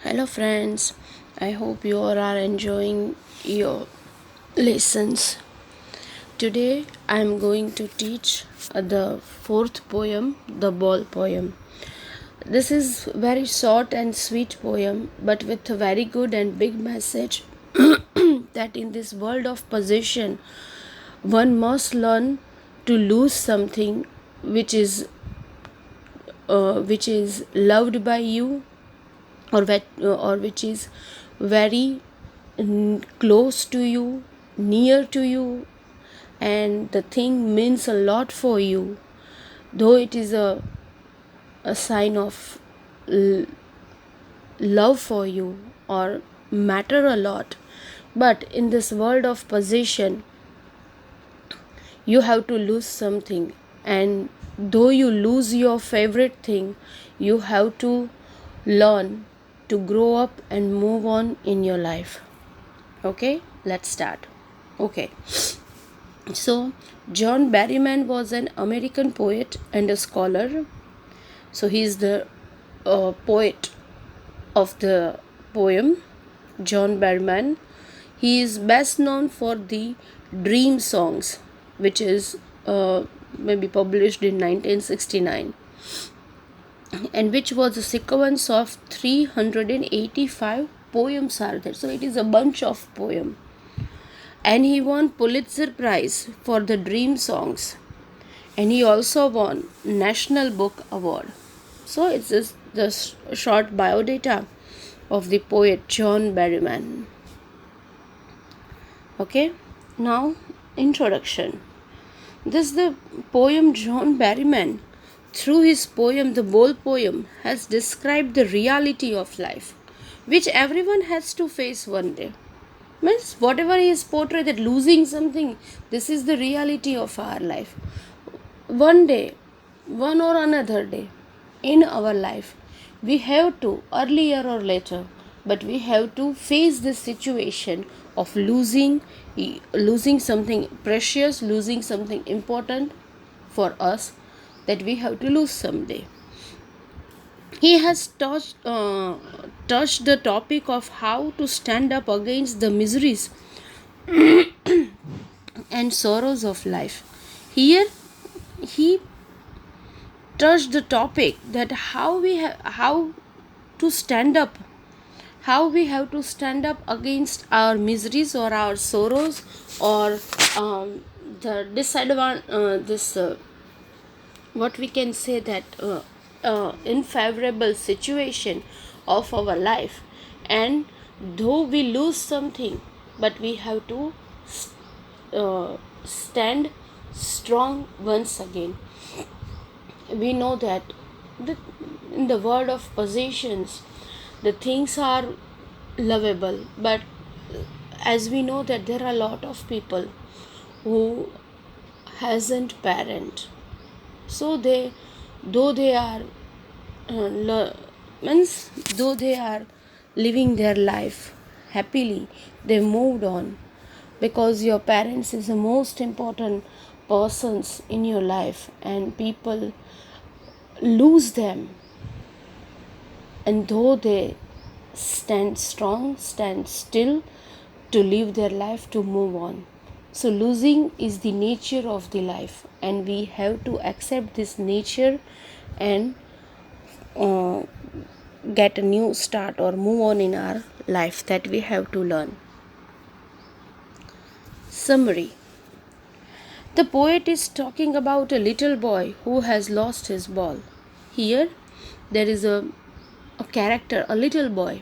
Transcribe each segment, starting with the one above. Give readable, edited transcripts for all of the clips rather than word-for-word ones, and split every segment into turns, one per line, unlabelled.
Hello, friends. I hope you all are enjoying your lessons. Today, I am going to teach the fourth poem, the Ball poem. This is very short and sweet poem, but with a very good and big message that in this world of possession, one must learn to lose something which is loved by you, or which is very close to you, near to you, and the thing means a lot for you, though it is a sign of love for you or matter a lot. But in this world of possession, you have to lose something, and though you lose your favorite thing, you have to learn to grow up and move on in your life. Okay, let's start. Okay, so John Berryman was an American poet and a scholar. So he is the poet of the poem, John Berryman. He is best known for the Dream Songs, which is maybe published in 1969, and which was a sequence of 385 poems are there. So it is a bunch of poems, and he won Pulitzer Prize for the Dream Songs, and he also won National Book Award. So it's just the short biodata of the poet John Berryman. Okay, now introduction. This is the poem John Berryman. Through his poem, the Ball poem, has described the reality of life, which everyone has to face one day. Means whatever he is portrayed, that losing something, this is the reality of our life. One day, one or another day in our life, we have to, earlier or later, but we have to face this situation of losing something precious, losing something important for us, that we have to lose someday. He has touched the topic of how to stand up against the miseries and sorrows of life. Here he touched the topic that how to stand up, how we have to stand up against our miseries or our sorrows, or the what we can say, that unfavorable situation of our life. And though we lose something, but we have to stand strong once again. We know that in the world of possessions, the things are lovable, but as we know that there are a lot of people who hasn't parent, so they, though they are though they are living their life happily, they moved on, because your parents is the most important persons in your life, and people lose them, and though they stand strong, stand still to live their life, to move on. So losing is the nature of the life, and we have to accept this nature and get a new start or move on in our life, that we have to learn. Summary. The poet is talking about a little boy who has lost his ball. Here there is a character, a little boy,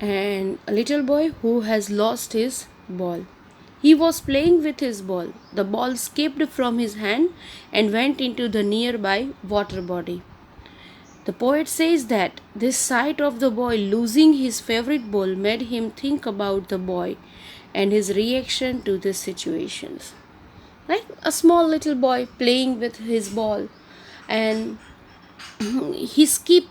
and a little boy who has lost his ball. He was playing with his ball. The ball escaped from his hand and went into the nearby water body. The poet says that this sight of the boy losing his favorite ball made him think about the boy and his reaction to these situations. Like a small little boy playing with his ball, and he skipped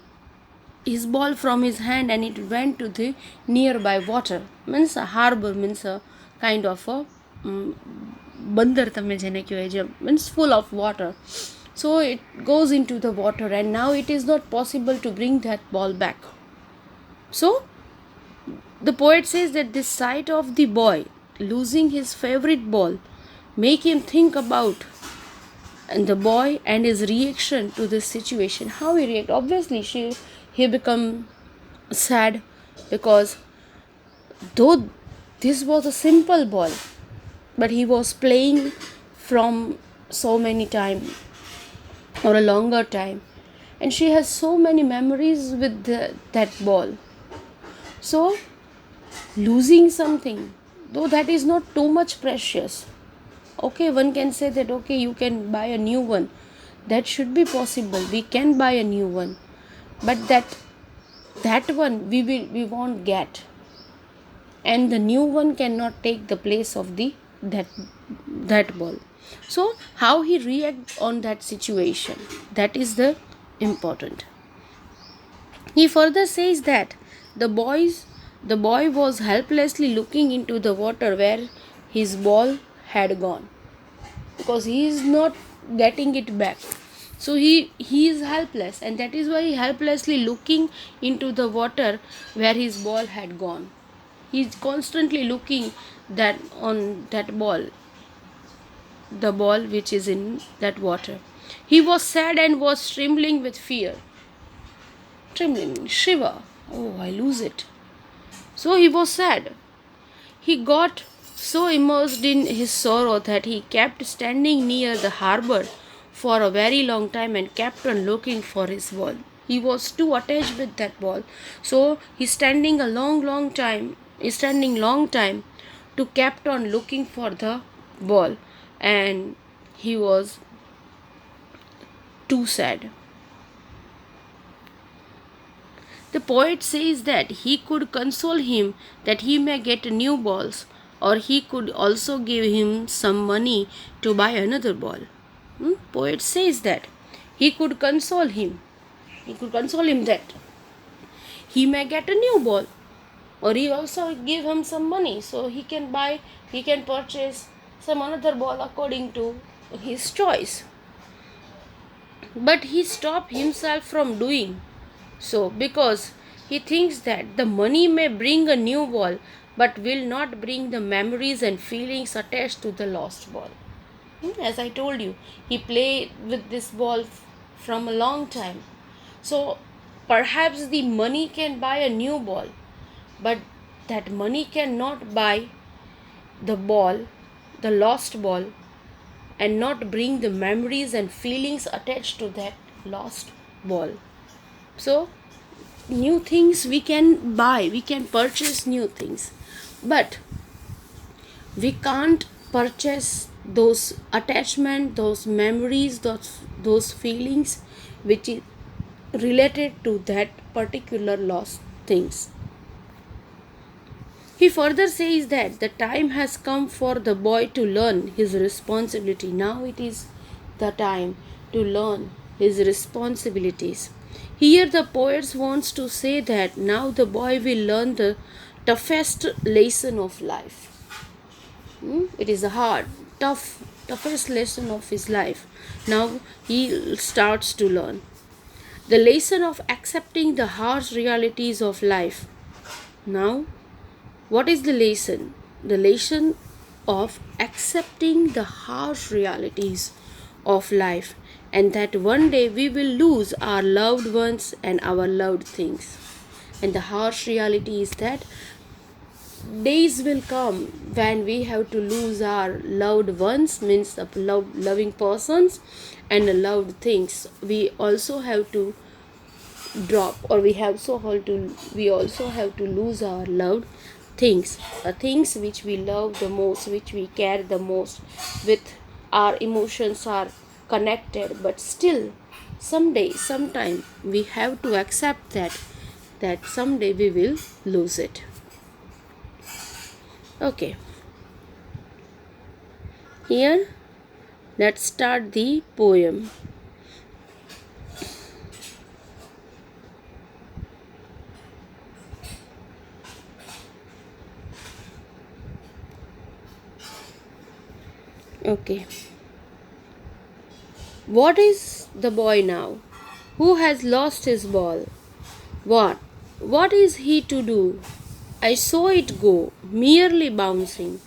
his ball from his hand and it went to the nearby water. Means a harbor, means a kind of a બંદર તમે જેને કહેવાય, જે means full of water. So it goes into the water, and now it is not possible to bring that ball back. So the poet says that the sight of the boy losing his favorite ball make him think about and the boy and his reaction to this situation. How he react? Obviously, he become sad, because though this was a simple ball, but he was playing from so many time or a longer time, and she has so many memories with that ball. So losing something, though that is not too much precious, okay, one can say that okay, you can buy a new one, that should be possible, we can buy a new one, but that one we won't get, and the new one cannot take the place of the that ball. So how he react on that situation, that is the important. He further says that the the boy was helplessly looking into the water where his ball had gone, because he is not getting it back. So he is helpless, and that is why he helplessly looking into the water where his ball had gone. He is constantly looking that on that ball, the ball which is in that water. He was sad and was trembling with fear. Trembling, shiver. Oh, I lose it. So he was sad. He got so immersed in his sorrow that he kept standing near the harbor for a very long time and kept on looking for his ball. He was too attached with that ball. So he's standing a long time. He's standing long time to kept on looking for the ball, and he was too sad. The poet says that he could console him that he may get new balls, or he could also give him some money to buy another ball. Poet says that he could console him. He could console him that he may get a new ball, or he also give him some money so he can purchase some another ball according to his choice. But he stopped himself from doing so, because he thinks that the money may bring a new ball but will not bring the memories and feelings attached to the lost ball. As I told you, he played with this ball from a long time. So perhaps the money can buy a new ball, but that money cannot buy the ball, the lost ball, and not bring the memories and feelings attached to that lost ball. So new things we can buy, we can purchase new things, but we can't purchase those attachment, those memories, those feelings which is related to that particular lost things. He further says that the time has come for the boy to learn his responsibility. Now it is the time to learn his responsibilities. Here the poet wants to say that now the boy will learn the toughest lesson of life. It is a hard, toughest lesson of his life. Now he starts to learn the lesson of accepting the harsh realities of life. Now, what is the lesson? The lesson of accepting the harsh realities of life, and that one day we will lose our loved ones and our loved things. And the harsh reality is that days will come when we have to lose our loved ones, means the loving persons, and the loved things. We also have to drop, or we also have to lose our loved things, the things which we love the most, which we care the most, with our emotions are connected, but still someday, sometime we have to accept that someday we will lose it. Okay, here let's start the poem. Okay. What is the boy now, who has lost his ball? What? What is he to do? I saw it go, merely bouncing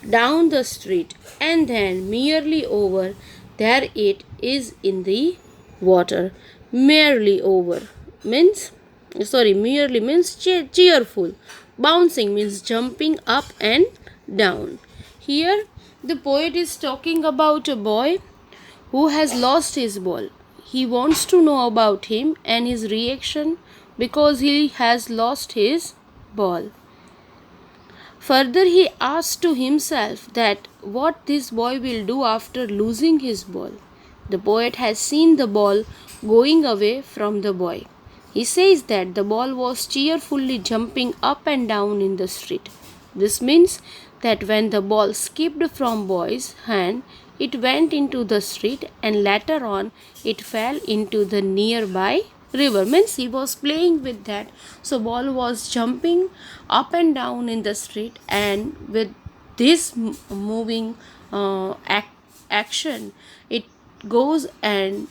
down the street, and then merely over. There it is in the water. Merely over means, merely means cheerful. Bouncing means jumping up and down. Here, the poet is talking about a boy who has lost his ball. He wants to know about him and his reaction because he has lost his ball. Further, he asks to himself that what this boy will do after losing his ball. The poet has seen the ball going away from the boy. He says that the ball was cheerfully jumping up and down in the street. This means that when the ball skipped from boy's hand, it went into the street and later on it fell into the nearby river. Means he was playing with that. So ball was jumping up and down in the street, and with this moving action, it goes and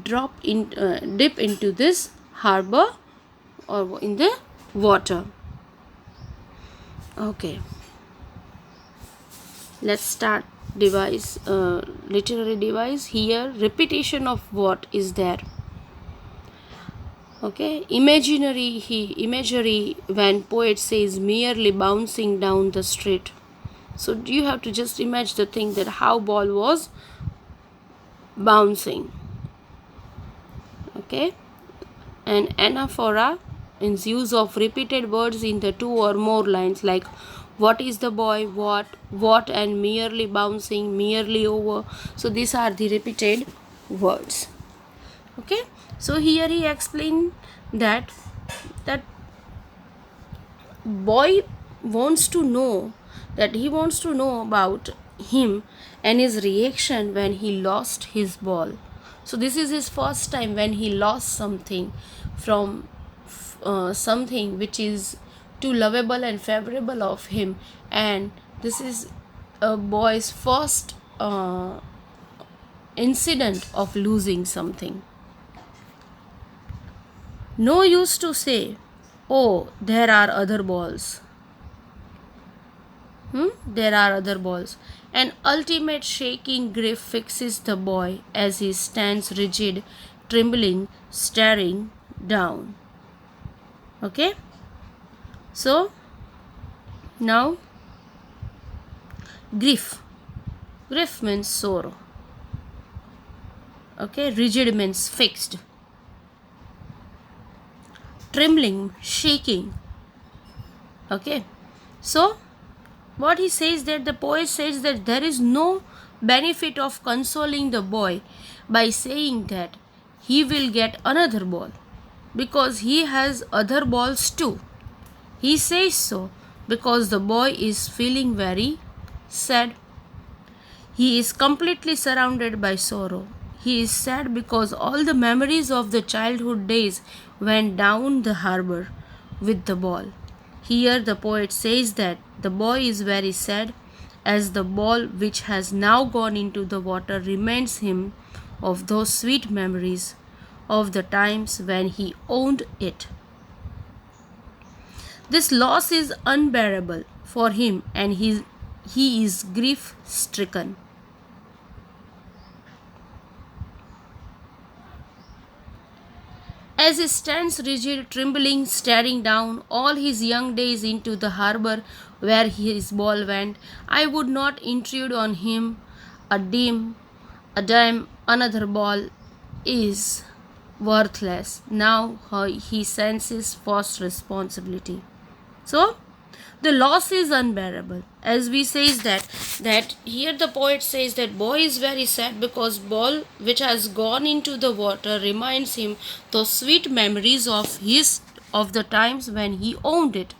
dip into this harbor or in the water. Okay, let's start device, literary device. Here repetition of what is there. Okay, imagery when poet says merely bouncing down the street. So you have to just imagine the thing that how ball was bouncing. Okay, and anaphora is use of repeated words in the two or more lines, like what is the boy, what, and merely bouncing, merely over. So these are the repeated words. Okay, so here he explained that boy wants to know about him and his reaction when he lost his ball. So this is his first time when he lost something from something which is too lovable and favorable of him, and this is a boy's first incident of losing something. No use to say, oh, there are other balls. There are other balls. An ultimate shaking grief fixes the boy as he stands rigid, trembling, staring down. Okay? So, now, grief. Grief means sorrow. Okay? Rigid means fixed. Trembling, shaking. Okay? So, what he says that the poet says that there is no benefit of consoling the boy by saying that he will get another ball because he has other balls too. He says so because the boy is feeling very sad. He is completely surrounded by sorrow. He is sad because all the memories of the childhood days went down the harbor with the ball. Here the poet says that the boy is very sad as the ball which has now gone into the water reminds him of those sweet memories of the times when he owned it. This loss is unbearable for him and he is grief stricken. As he stands rigid, trembling, staring down all his young days into the harbor where his ball went, I would not intrude on him a dime, another ball is worthless. Now he senses first responsibility. So, the loss is unbearable. As we says that here the poet says that boy is very sad because ball which has gone into the water reminds him those sweet memories of the times when he owned it,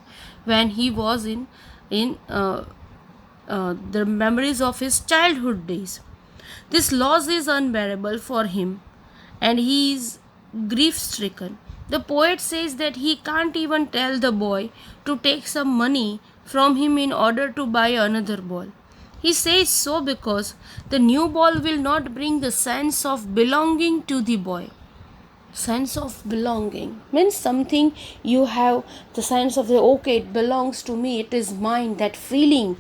when he was in the memories of his childhood days. This loss is unbearable for him and he is grief stricken. The poet says that he can't even tell the boy to take some money from him in order to buy another ball. He says so because the new ball will not bring the sense of belonging to the boy. sense of belonging means something you have the sense of the okay, it belongs to me, it is mine, that feeling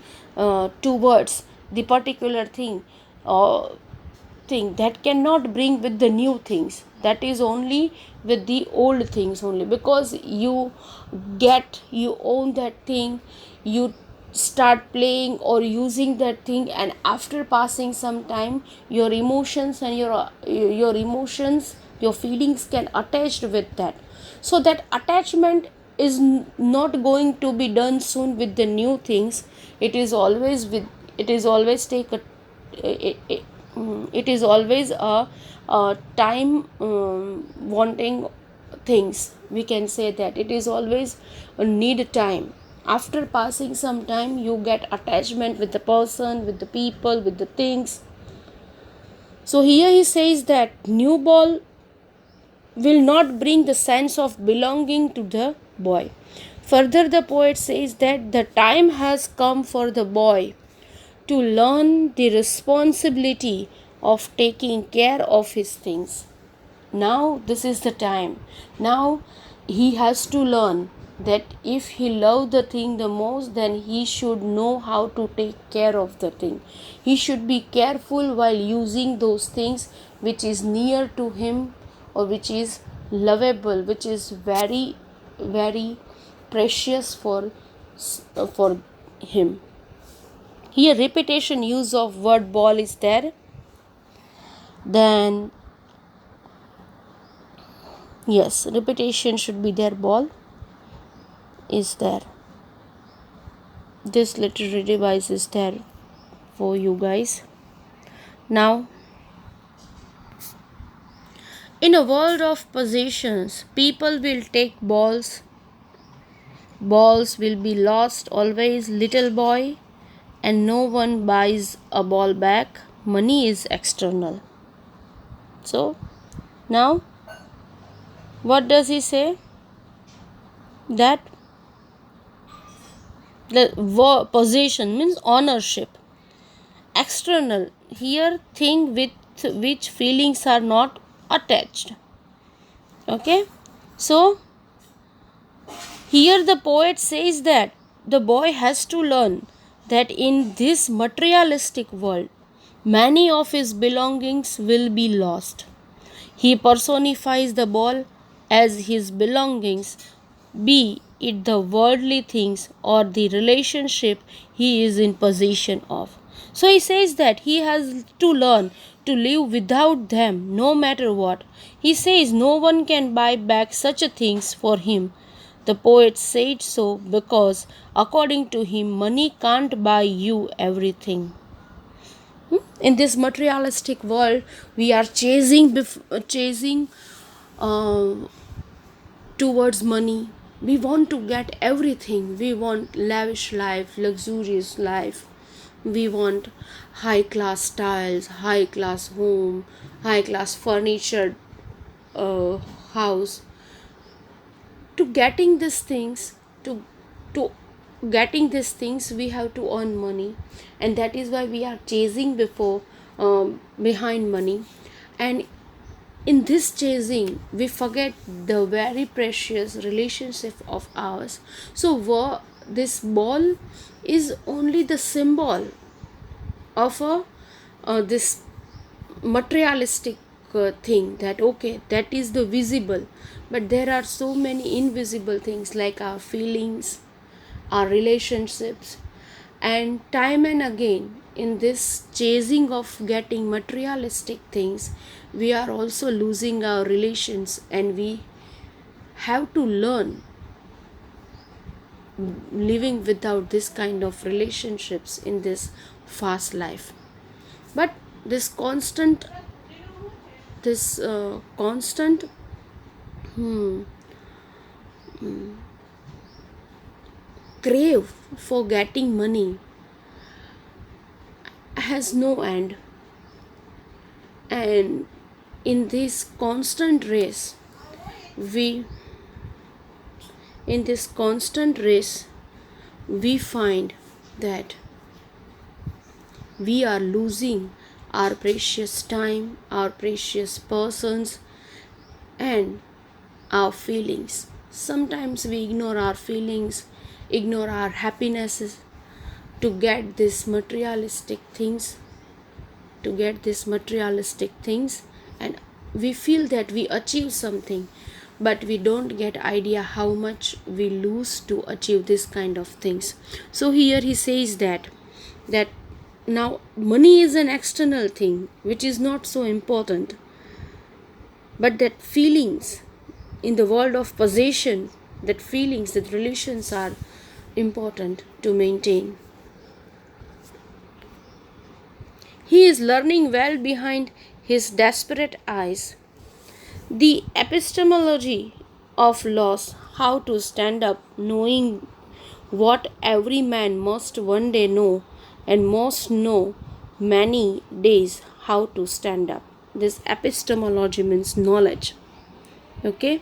towards the particular thing or thing that cannot bring with the new things, that is only with the old things only, because you own that thing, you start playing or using that thing, and after passing some time your emotions and your emotions, your feelings can attached with that. So that attachment is not going to be done soon with the new things. It is always with, it is always take it is always a time wanting things, we can say that it is always a need time. After passing some time you get attachment with the person, with the people, with the things. So here he says that new ball will not bring the sense of belonging to the boy. Further, the poet says that the time has come for the boy to learn the responsibility of taking care of his things. Now, this is the time. Now, he has to learn that if he loves the thing the most, then he should know how to take care of the thing. He should be careful while using those things which is near to him or which is lovable, which is very, very precious for him. Here repetition use of word ball is there. Then yes, repetition should be there, ball is there. This literary device is there for you guys. Now, in a world of possessions, people will take balls. Balls will be lost always, little boy, and no one buys a ball back. Money is external. So, now, what does he say? That the possession means ownership. External, here thing with which feelings are not attached. Okay, so here the poet says that the boy has to learn that in this materialistic world, many of his belongings will be lost. He personifies the ball as his belongings, be it the worldly things or the relationship he is in possession of. So he says that he has to learn to live without them no matter what. He says no one can buy back such a things for him. The poet said so because, according to him, money can't buy you everything. In this materialistic world, we are chasing uh, towards money. We want to get everything. We want lavish life, luxurious life. We want high class styles, high class home, high class furniture, uh, house. To getting these things, to getting these things, we have to earn money, and that is why we are chasing behind money. And in this chasing we forget the very precious relationship of ours. So this ball is only the symbol of a this materialistic thing, that okay, that is the visible, but there are so many invisible things like our feelings, our relationships. And time and again, in this chasing of getting materialistic things, we are also losing our relations, and we have to learn living without this kind of relationships in this fast life. But this constant crave for getting money has no end. And in this constant race, we in this constant race we find that we are losing our precious time, our precious persons, and our feelings. Sometimes we ignore our feelings, ignore our happinesses to get these materialistic things, and we feel that we achieve something, but we don't get idea how much we lose to achieve this kind of things. So here he says that now money is an external thing which is not so important, but that feelings in the world of possession, that feelings, that relations are important to maintain. He is learning well behind his desperate eyes. The epistemology of loss, how to stand up, knowing what every man must one day know and must know many days how to stand up. This epistemology means knowledge. Okay?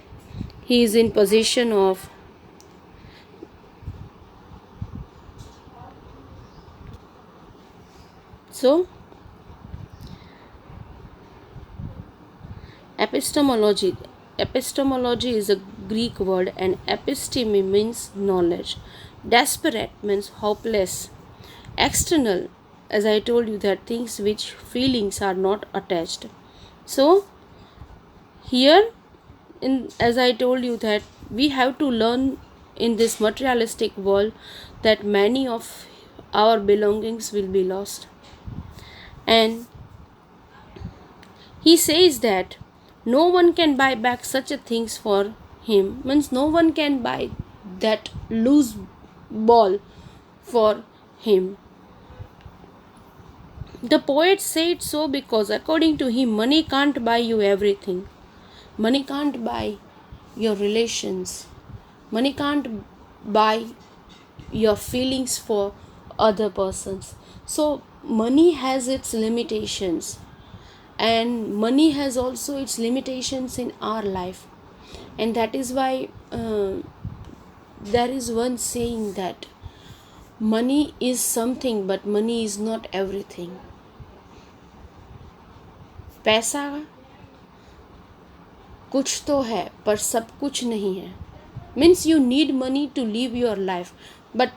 He is in possession of so epistemology is a Greek word, and episteme means knowledge. Desperate means hopeless. External, as I told you, that things which feelings are not attached. So here, as I told you, that we have to learn in this materialistic world that many of our belongings will be lost. And he says that no one can buy back such a things for him, means no one can buy that loose ball for him. The poet said so because according to him, money can't buy you everything. Money can't buy your relations. Money can't buy your feelings for other persons. So money has its limitations, and money has also its limitations in our life. And that is why there is one saying that money is something, but money is not everything. पैसा कुछ तो है पर सब कुछ नहीं है. Means you need money to live your life, but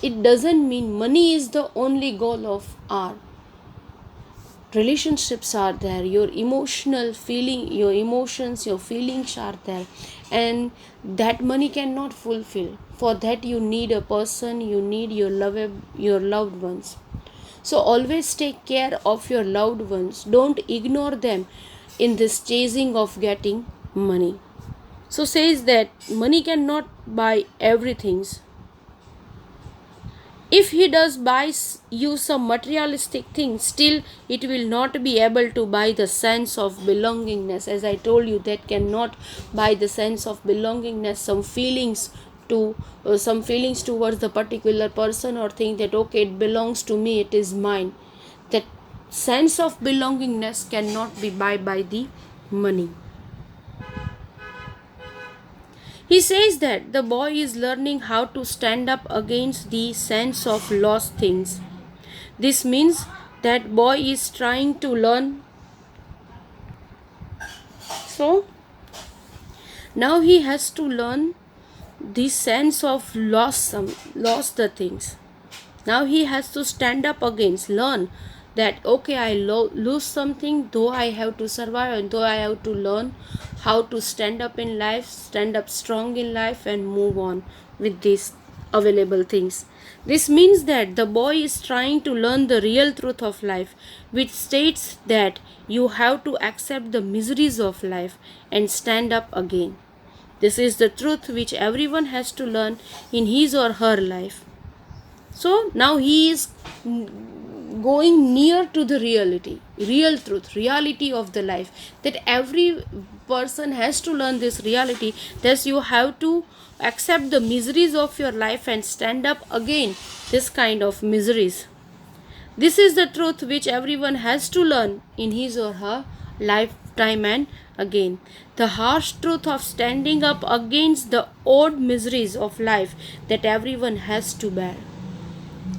it doesn't mean money is the only goal of our relationships. Are there, your emotional feeling, your emotions, your feelings are there, and that money cannot fulfill. For that you need a person, you need your loved ones. So always take care of your loved ones. Don't ignore them in this chasing of getting money. So says that money cannot buy everything. If he does buy you some materialistic things, still it will not be able to buy the sense of belongingness. As I told you, that cannot buy the sense of belongingness, some feelings towards the particular person or thing, that okay, it belongs to me, it is mine. That sense of belongingness cannot be buy by the money. He says that the boy is learning how to stand up against the sense of lost things. This means that boy is trying to learn. So now he has to learn the sense of lost the things. Now he has to stand up against, learn that okay, I lose something, though I have to survive, and though I have to learn how to stand up in life, stand up strong in life, and move on with these available things. This means that the boy is trying to learn the real truth of life, which states that you have to accept the miseries of life and stand up again. This is the truth which everyone has to learn in his or her life. So now he is going near to the real truth, reality of the life, that every person has to learn this reality. Thus you have to accept the miseries of your life and stand up again this kind of miseries. This is the truth which everyone has to learn in his or her lifetime. And again, the harsh truth of standing up against the odd miseries of life that everyone has to bear.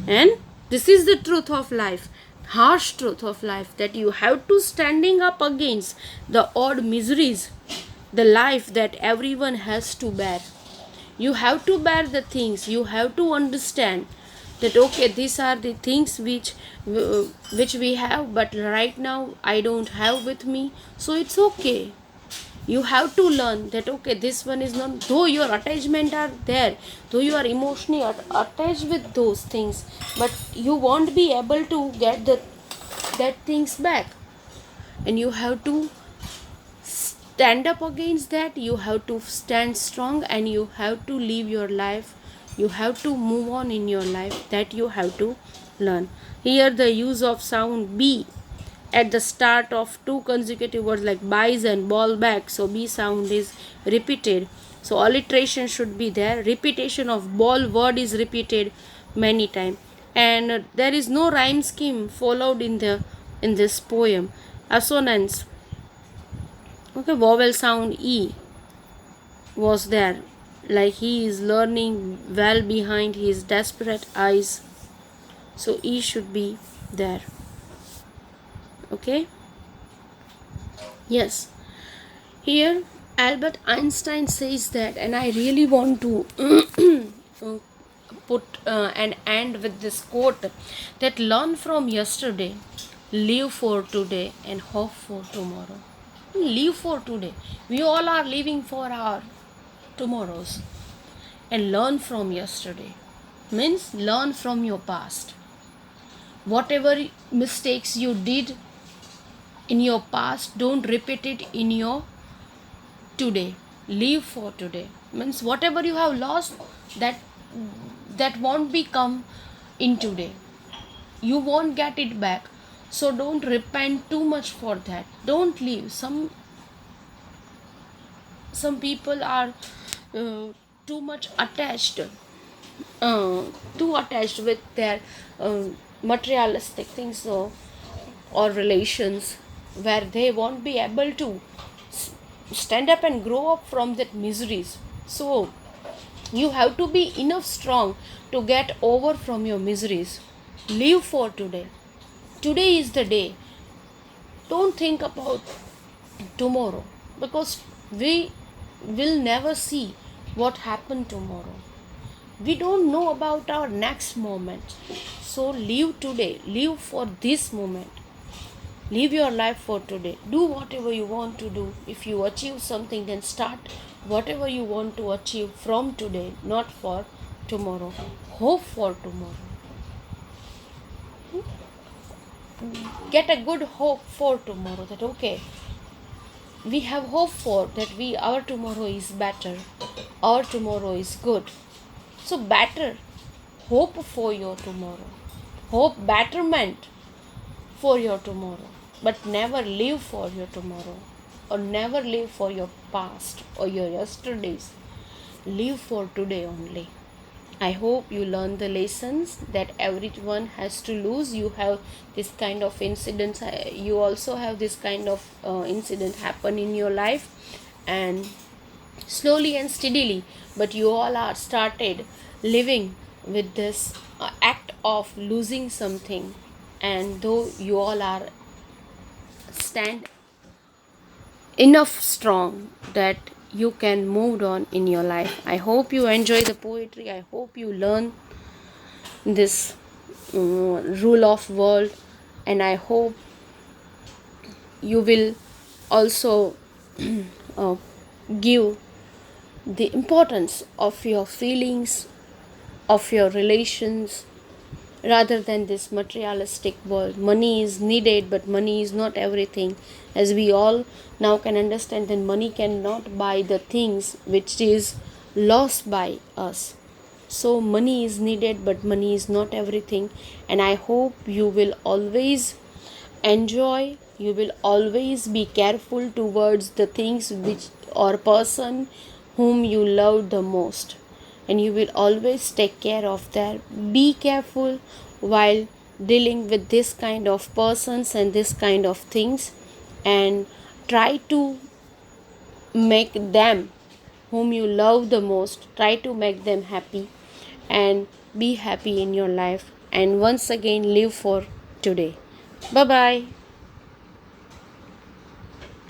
And this is the truth of life, harsh truth of life, that you have to standing up against the odd miseries the life that everyone has to bear. You have to bear the things, you have to understand that okay, these are the things which we have, but right now I don't have with me, so it's okay. You have to learn that okay, this one is not, though your attachment are there, though you are emotionally attached with those things, but you won't be able to get that things back, and you have to stand up against that. You have to stand strong, and you have to live your life. You have to move on in your life. That you have to learn. Here the use of sound B at the start of two consecutive words like buys and ball back. So B sound is repeated, so alliteration should be there. Repetition of ball word is repeated many times, and there is no rhyme scheme followed in this poem. Assonance, okay, vowel sound E was there, like he is learning well behind his desperate eyes, so E should be there. Okay, yes. Here Albert Einstein says that, and I really want to put an end with this quote, that learn from yesterday, live for today, and hope for tomorrow. Live for today. We all are living for our tomorrows, and learn from yesterday means learn from your past. Whatever mistakes you did in your past, don't repeat it in your today. Live for today means whatever you have lost, that won't become in today. You won't get it back, so don't repent too much for that. Don't leave. Some people are uh, too much attached, too attached with their materialistic things, or relations, where they won't be able to stand up and grow up from that miseries. So you have to be enough strong to get over from your miseries. Live for today. Today is the day. Don't think about tomorrow, because we will never see what happened tomorrow. We don't know about our next moment. So live today. Live for this moment. Live your life for today. Do whatever you want to do. If you achieve something, then start whatever you want to achieve from today, not for tomorrow. Hope for tomorrow. Get a good hope for tomorrow, that okay, we have hope for that, our tomorrow is better, our tomorrow is good. So better, hope for your tomorrow, hope betterment for your tomorrow, but never live for your tomorrow, or never live for your past or your yesterdays. Live for today only. I hope you learn the lessons that everyone has to lose. You have this kind of incidents, you also have this kind of incident happen in your life, and slowly and steadily, but you all are started living with this act of losing something, and though you all are stand enough strong that you can move on in your life. I hope you enjoy the poetry. I hope you learn this rule of world, and I hope you will also uh, give the importance of your feelings, of your relations, rather than this materialistic world. Money is needed, but money is not everything. As we all now can understand, that money cannot buy the things which is lost by us. So money is needed, but money is not everything. And I hope you will always enjoy, you will always be careful towards the things which, or person whom you love the most, and you will always take care of that. Be careful while dealing with this kind of persons and this kind of things, and try to make them whom you love the most, try to make them happy, and be happy in your life. And once again, live for today. Bye bye.